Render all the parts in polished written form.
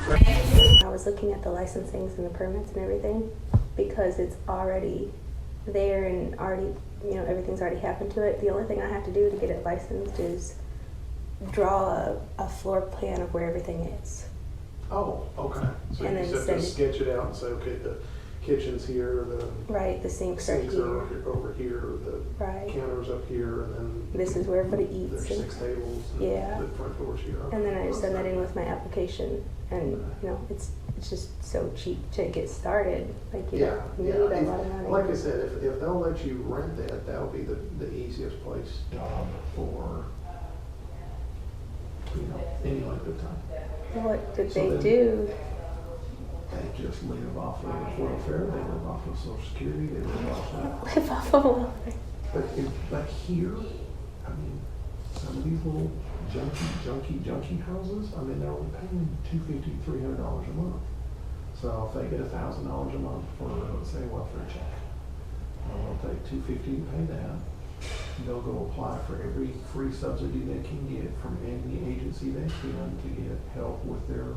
I was looking at the licensings and the permits and everything because it's already there and already, everything's already happened to it. The only thing I have to do to get it licensed is draw a floor plan of where everything is. Oh, okay. So And you then just have to send sketch it out and say, okay, the kitchen's here, the Right, the sinks are sinks here. are over here, the Right. counter's up here, and then This is where everybody eats. there's 6 tables, and Yeah. the front door's here. And then I just send that in with my application, and it's just so cheap to get started. Like you Yeah, don't need yeah. a lot of money. Like I said, if they'll let you rent that, that'll be the easiest place for, any length of time. What did So they then- do? They just live off of welfare, they live off of Social Security, they live off of. Live off of welfare. But here, I mean, some of these little junky houses, I mean, they're only paying $250, $300 a month. So if they get $1,000 a month for, let's say, a welfare check, they'll take $250 to pay that. They'll go apply for every free subsidy they can get from any agency they can to get help with their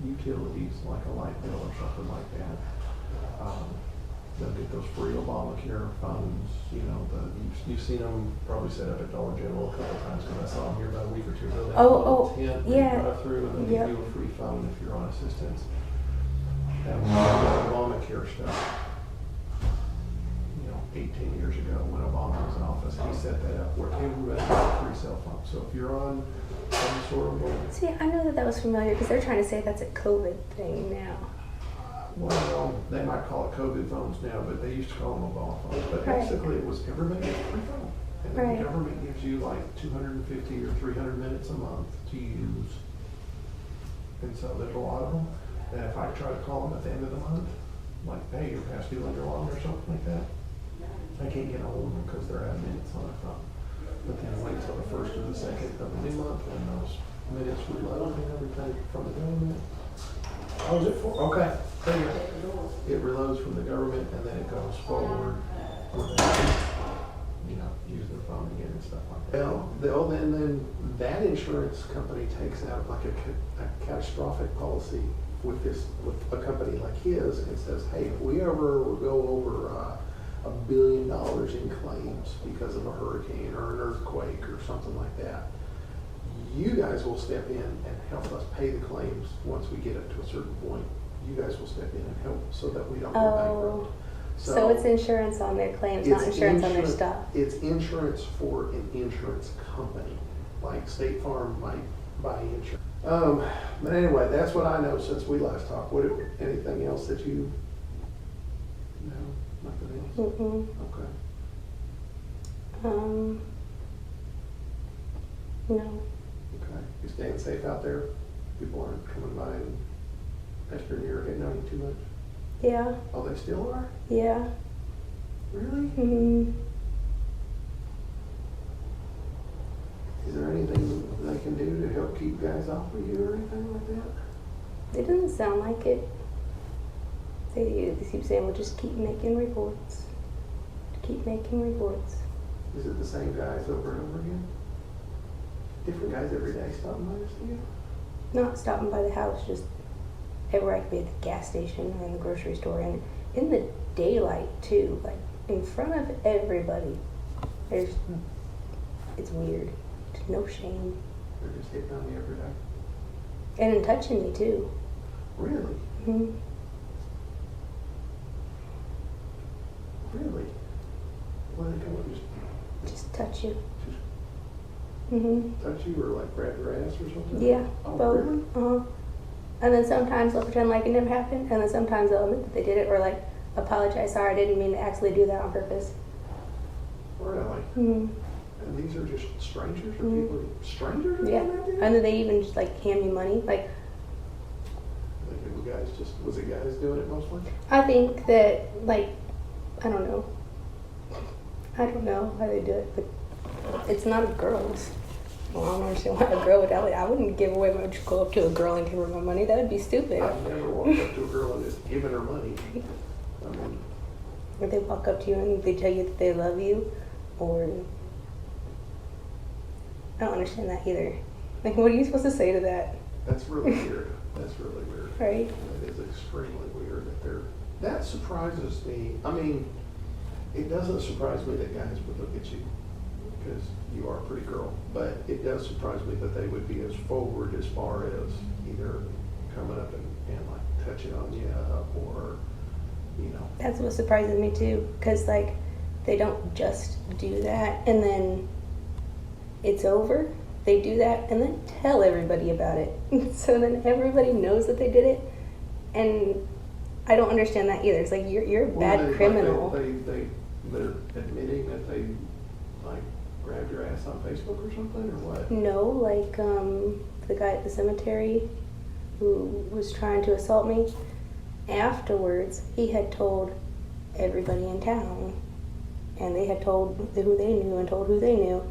utilities, like a light bill or something like that. They'll get those free Obamacare funds, you've seen them probably set up at Dollar General a couple times, because I saw them here about a week or two ago. They have a little tent where you yeah. drive through, and then they Yep. give you a free phone if you're on assistance. That was the Obamacare stuff. 18 years ago when Obama was in office, he set that up where everybody got a free cell phone. So if you're on some sort of See, I know that was familiar because they're trying to say that's a COVID thing now. well, they might call it COVID phones now, but they used to call them Obama phones. But Right. basically, it was everybody gets a free phone, and then Right. the government gives you like 250 or 300 minutes a month to use. And so there's a lot of them. And if I try to call them at the end of the month, like, hey, you're past due on your loan or something like that, I can't get a hold of them because they're out of minutes on a phone. But then wait till the first or the second of the new month when those minutes reload and everything from the government. How is it for? Okay, there you go. It reloads from the government and then it goes forward. Use their phone again and stuff like that. Well, then that insurance company takes out like a catastrophic policy with a company like his and says, hey, if we ever go over $1 billion in claims because of a hurricane or an earthquake or something like that, you guys will step in and help us pay the claims once we get up to a certain point. You guys will step in and help so that we don't go bankrupt. So it's insurance on their claims, not insurance on their stuff. It's insurance for an insurance company, like State Farm might buy insurance. But anyway, that's what I know since we last talked. Anything else that you know? Nothing else? Mm-mm. Okay. No. Okay. You staying safe out there? People aren't coming by and pestering your head on you too much? Yeah. Oh, they still are? Yeah. Really? Mm-hmm. Is there anything they can do to help keep guys off of you or anything like that? It doesn't sound like it. They keep saying, we'll just keep making reports. Keep making reports. Is it the same guys over and over again? Different guys every day stopping by to see you? Not stopping by the house, just everywhere I could be at the gas station or in the grocery store. And in the daylight, too. Like, in front of everybody. It's weird. There's no shame. They're just hitting on you every day? And in touching me, too. Really? Mm-hmm. Really? What are they doing? Just touch you. Just Mm-hmm. touch you or like grab your ass or something? Yeah, Oh, both. really? Uh-huh. And then sometimes they'll pretend like it never happened, and then sometimes they'll admit that they did it, or like apologize, sorry, I didn't mean to actually do that on purpose. Really? Mm-hmm. And these are just strangers or Mhm. people? Strangers? Are Yeah, doing that to you? and then they even just like hand me money. Like, Was it guys doing it mostly? I think that, like, I don't know how they do it, but it's not a girl's. Well, I don't understand why a girl would. I wouldn't give away my. Go up to a girl and give her my money. That would be stupid. I've never walked up to a girl and just given her money. I mean, If they walk up to you and they tell you that they love you, or I don't understand that either. Like, what are you supposed to say to that? that's really weird. That's really weird. Right. It is extremely weird that surprises me. I mean, it doesn't surprise me that guys would look at you because you are a pretty girl, but it does surprise me that they would be as forward as far as either coming up and like touching on you or, you know. That's what surprises me too, because like they don't just do that and then it's over. They do that and then tell everybody about it. So then everybody knows that they did it, and I don't understand that either. It's like you're a bad criminal. They're admitting that they like grabbed your ass on Facebook or something, or what? No, like the guy at the cemetery who was trying to assault me. Afterwards, he had told everybody in town, and they had told who they knew and told who they knew.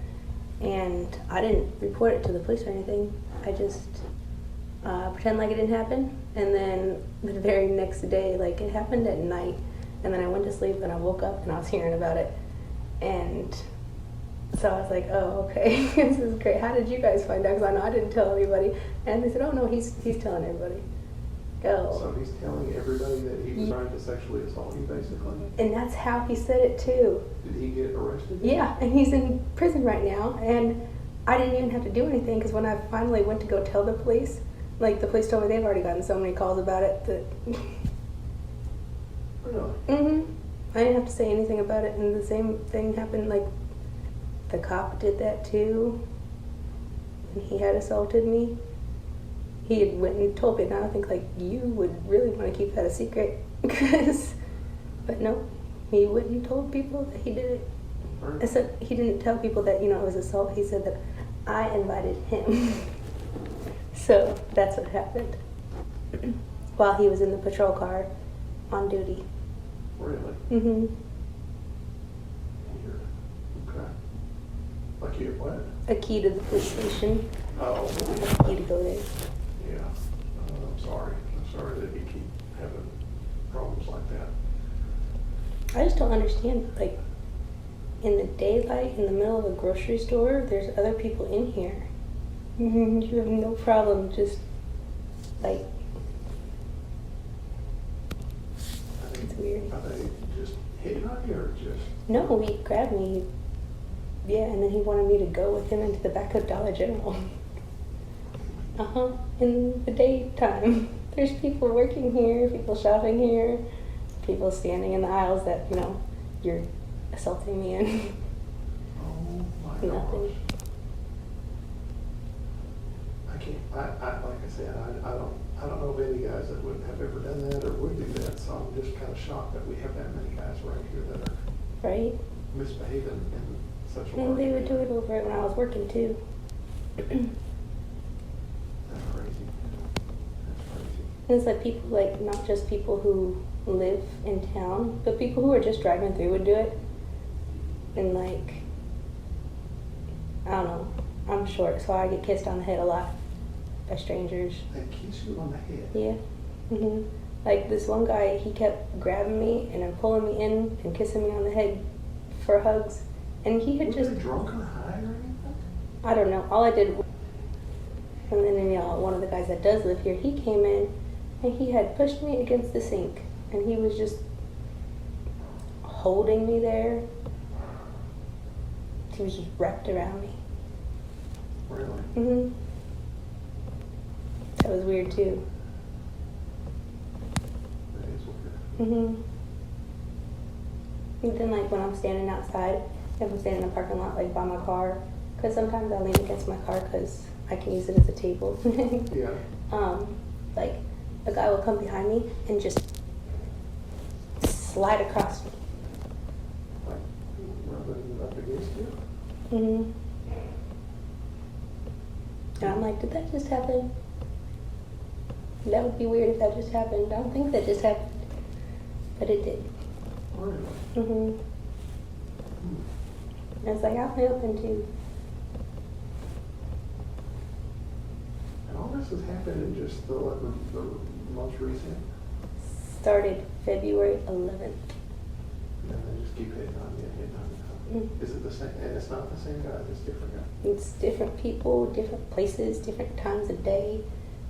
And I didn't report it to the police or anything. I just pretend like it didn't happen. And then the very next day, like it happened at night, and then I went to sleep and I woke up and I was hearing about it. And so I was like, oh, okay, this is great. How did you guys find out? Because I know I didn't tell anybody. And they said, oh no, he's telling everybody. Go. So he's telling everybody that he was trying to sexually assault you, basically? And that's how he said it too. Did he get arrested? Yeah, and he's in prison right now. And I didn't even have to do anything, because when I finally went to go tell the police, like the police told me they've already gotten so many calls about it that. Really? I didn't have to say anything about it, and the same thing happened. Like the cop did that too, and he had assaulted me. He had went and told me, and I think like you would really want to keep that a secret, but no, he went and told people that he did it. Right. Except he didn't tell people that it was assault. He said that I invited him. So that's what happened while he was in the patrol car on duty. Really? Mm-hmm. Weird. Okay. Like you had what? A key to the police station. Oh. A key to go there. Yeah. I'm sorry. I'm sorry that you keep having problems like that. I just don't understand, like, in the daylight, in the middle of a grocery store, there's other people in here. You have no problem just, like, it's weird. Are they just hitting on you or just? No, he grabbed me. Yeah, and then he wanted me to go with him into the back of Dollar General. In the daytime. There's people working here, people shopping here, people standing in the aisles that, you're assaulting me in. Oh my Nothing. gosh. I can't, like I said, I don't know of any guys that would have ever done that or would do that, so I'm just kind of shocked that we have that many guys around here that are Right? misbehaving in such a And large they would do manner. it over it when I was working too. That's crazy. That's crazy. And it's like people, like, not just people who live in town, but people who are just driving through would do it. And like, I don't know, I'm short, so I get kissed on the head a lot by strangers. They kiss you on the head. Yeah. Like this one guy, he kept grabbing me and then pulling me in and kissing me on the head for hugs. And he had Was just, they drunk or high or anything? I don't know, all I did, and then one of the guys that does live here, he came in and he had pushed me against the sink and he was just holding me there. He was just wrapped around me. Really? That was weird too. That is weird. And then like when I'm standing outside, if I'm standing in a parking lot like by my car, because sometimes I lean against my car because I can use it as a table. Yeah. Like a guy will come behind me and just slide across me. Like rubbing up against you? And I'm like, did that just happen? That would be weird if that just happened. I don't think that just happened, but it did. Really? And it's like, I'm open too. And all this has happened in just the most recent, Started February 11th. and they just keep hitting on you, hitting on you. Is it the same? And it's not the same guy, it's different guy. It's different people, different places, different times of day,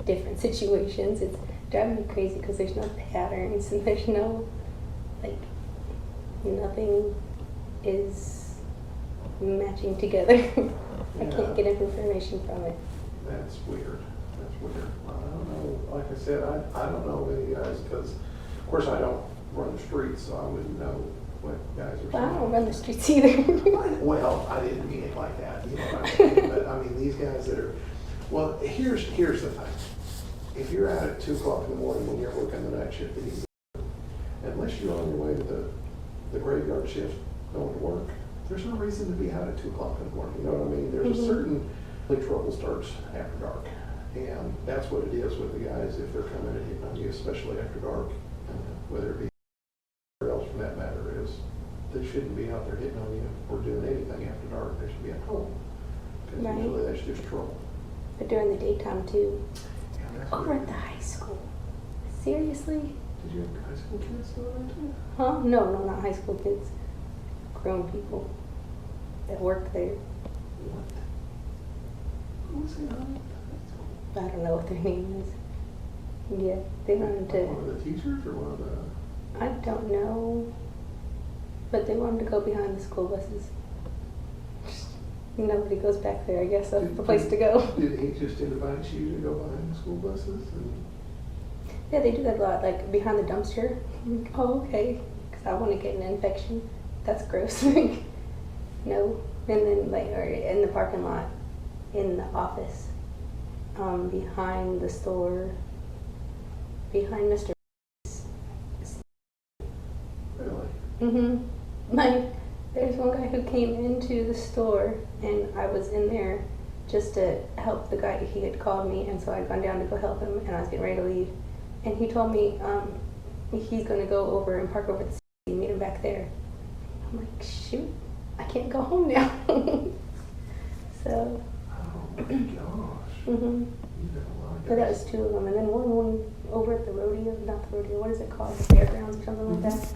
different situations. It's driving me crazy because there's no patterns and there's no, like, nothing is matching together. I can't get information from it. That's weird. That's weird. I don't know. Like I said, I don't know any guys because, of course, I don't run the streets, so I wouldn't know what guys are saying. Well, I don't run the streets either. Well, I didn't mean it like that. You know what I mean? But I mean, these guys that are, well, here's the thing. If you're out at 2 o'clock in the morning and you're working the night shift, unless you're on your way to the graveyard shift going to work, there's no reason to be out at 2 o'clock in the morning. You know what I mean? There's a certain trouble starts after dark. And that's what it is with the guys if they're coming and hitting on you, especially after dark. Whether it be whatever else for that matter is, they shouldn't be out there hitting on you or doing anything after dark. They should be at home. Because Right. usually that's just trouble. But during the daytime too. Yeah, that's Over weird. at the high school. Seriously? Did you have high school kids still there too? Huh? No, not high school kids. Grown people that work there. What? Who was in high school? I don't know what their name is. Yeah, they wanted One to, of the teachers or one of the... I don't know, but they wanted to go behind the school buses. Nobody goes back there, I guess that's the place to go. Did he just invite you to go behind the school buses? And Yeah, they do that a lot, like behind the dumpster. I'm like, oh, okay, because I want to get an infection. That's gross. No. And then, like, or in the parking lot, in the office, behind the store, behind Mr. really? Like, there's one guy who came into the store, and I was in there just to help the guy. He had called me, and so I'd gone down to go help him, and I was getting ready to leave. And he told me he's going to go over and park over at the city and meet him back there. I'm like, shoot, I can't go home now. So, Oh my gosh. You did a lot of but that guys. was 2 of them. And then one over at the rodeo, not the rodeo, what is it called? The fairgrounds or something like that.